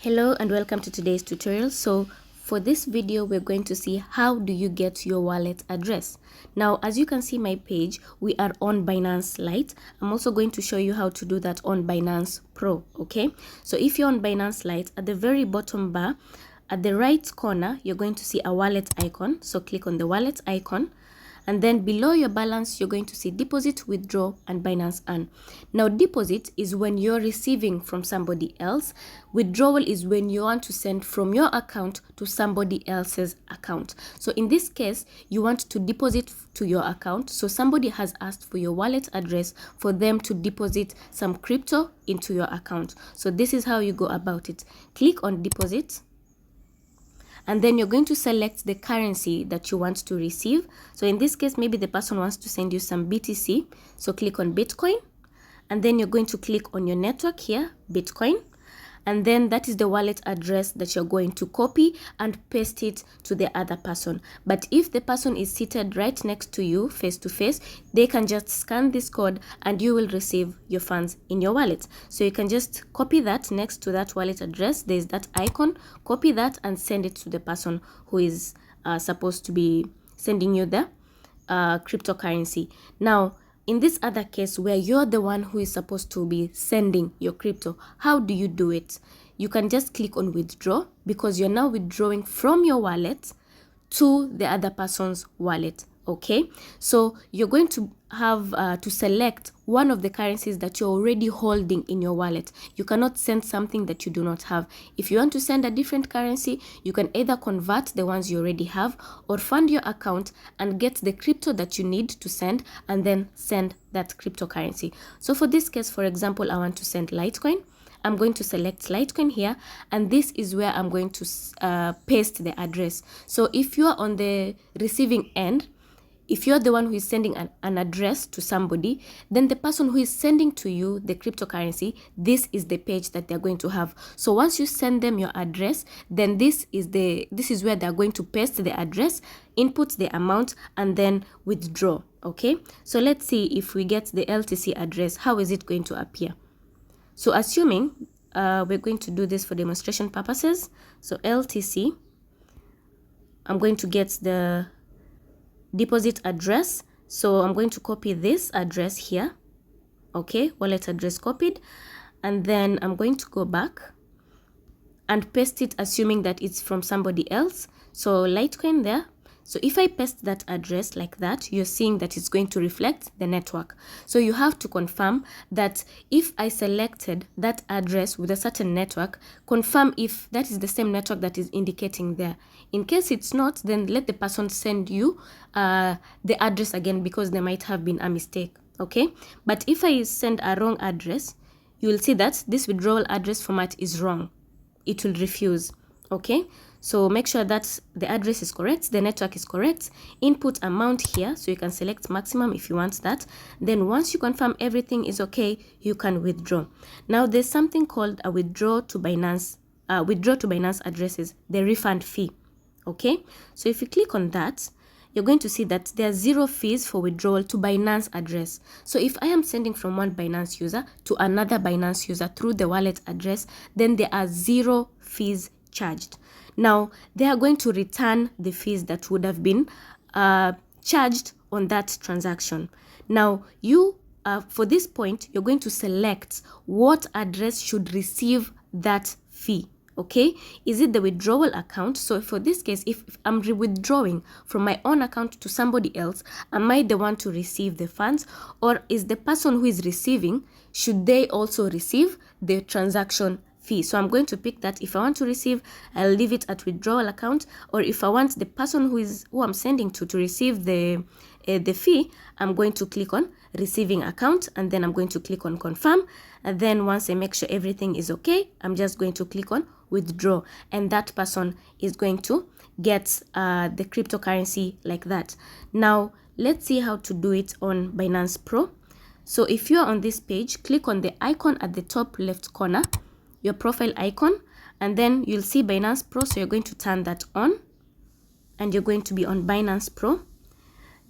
Hello and welcome to today's tutorial. So for this video, we're going to see how do you get your wallet address. Now, as you can see my page, we are on Binance Lite. I'm also going to show you how to do that on Binance Pro, okay? So if you're on Binance Lite, at the very bottom bar, at the right corner, you're going to see a wallet icon. So click on the wallet icon. And then below your balance, you're going to see deposit, withdraw, and Binance Earn. Now, deposit is when you're receiving from somebody else. Withdrawal is when you want to send from your account to somebody else's account. So in this case, you want to deposit to your account. So somebody has asked for your wallet address for them to deposit some crypto into your account. So this is how you go about it. Click on deposit. And then you're going to select the currency that you want to receive. So in this case, maybe the person wants to send you some BTC. So click on Bitcoin. And then you're going to click on your network here, Bitcoin. And then that is the wallet address that you're going to copy and paste it to the other person. But if the person is seated right next to you, face to face, they can just scan this code and you will receive your funds in your wallet. So you can just copy that next to that wallet address. There's that icon, copy that and send it to the person who is supposed to be sending you the cryptocurrency. Now, in this other case where you're the one who is supposed to be sending your crypto, how do you do it? You can just click on withdraw because you're now withdrawing from your wallet to the other person's wallet. Okay, so you're going to have to select one of the currencies that you're already holding in your wallet. You cannot send something that you do not have. If you want to send a different currency, you can either convert the ones you already have or fund your account and get the crypto that you need to send and then send that cryptocurrency. So for this case, for example, I want to send Litecoin. I'm going to select Litecoin here, and this is where I'm going to paste the address. So if you're on the receiving end, if you're the one who is sending an address to somebody, then the person who is sending to you the cryptocurrency, this is the page that they're going to have. So once you send them your address, then this is where they're going to paste the address, input the amount, and then withdraw. Okay, so let's see if we get the LTC address, how is it going to appear? So assuming we're going to do this for demonstration purposes, so LTC, I'm going to get the deposit address. So I'm going to copy this address here. Okay, wallet address copied. And then I'm going to go back and paste it, assuming that it's from somebody else. So Litecoin there. So if I paste that address like that, you're seeing that it's going to reflect the network. So you have to confirm that if I selected that address with a certain network, confirm if that is the same network that is indicating there. In case it's not, then let the person send you the address again because there might have been a mistake. Okay, but if I send a wrong address, you will see that this withdrawal address format is wrong. It will refuse. Okay, so make sure that the address is correct, the network is correct, input amount here, so you can select maximum if you want that. Then once you confirm everything is okay, you can withdraw. Now there's something called a withdraw to Binance addresses, the refund fee. Okay, so if you click on that, you're going to see that there are 0 fees for withdrawal to Binance address. So if I am sending from one Binance user to another Binance user through the wallet address, then there are 0 fees charged. Now they are going to return the fees that would have been charged on that transaction. Now you for this point, you're going to select what address should receive that fee. Okay, is it the withdrawal account? So for this case, if I'm withdrawing from my own account to somebody else, am I the one to receive the funds, or is the person who is receiving, should they also receive the transaction fee? So I'm going to pick that. If I want to receive, I'll leave it at withdrawal account, or if I want the person who I'm sending to receive the fee, I'm going to click on receiving account, and then I'm going to click on confirm. And then once I make sure everything is okay, I'm just going to click on withdraw, and that person is going to get the cryptocurrency like that. Now let's see how to do it on Binance Pro. So if you're on this page, click on the icon at the top left corner, your profile icon, and then you'll see Binance Pro. So you're going to turn that on and you're going to be on Binance Pro.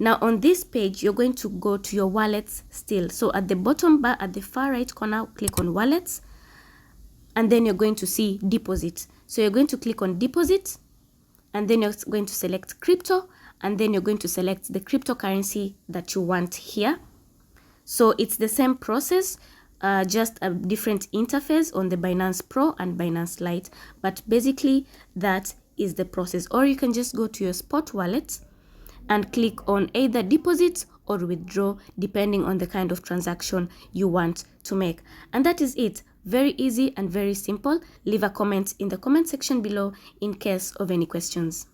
Now on this page, you're going to go to your wallets still. So at the bottom bar at the far right corner, click on wallets. and then you're going to see deposit. So you're going to click on deposit, and then you're going to select crypto, and then you're going to select the cryptocurrency that you want here. So it's the same process, just a different interface on the Binance Pro and Binance Lite, but basically that is the process. Or you can just go to your spot wallet and click on either deposit or withdraw, depending on the kind of transaction you want to make. And that is it. Very easy and very simple. Leave a comment in the comment section below in case of any questions.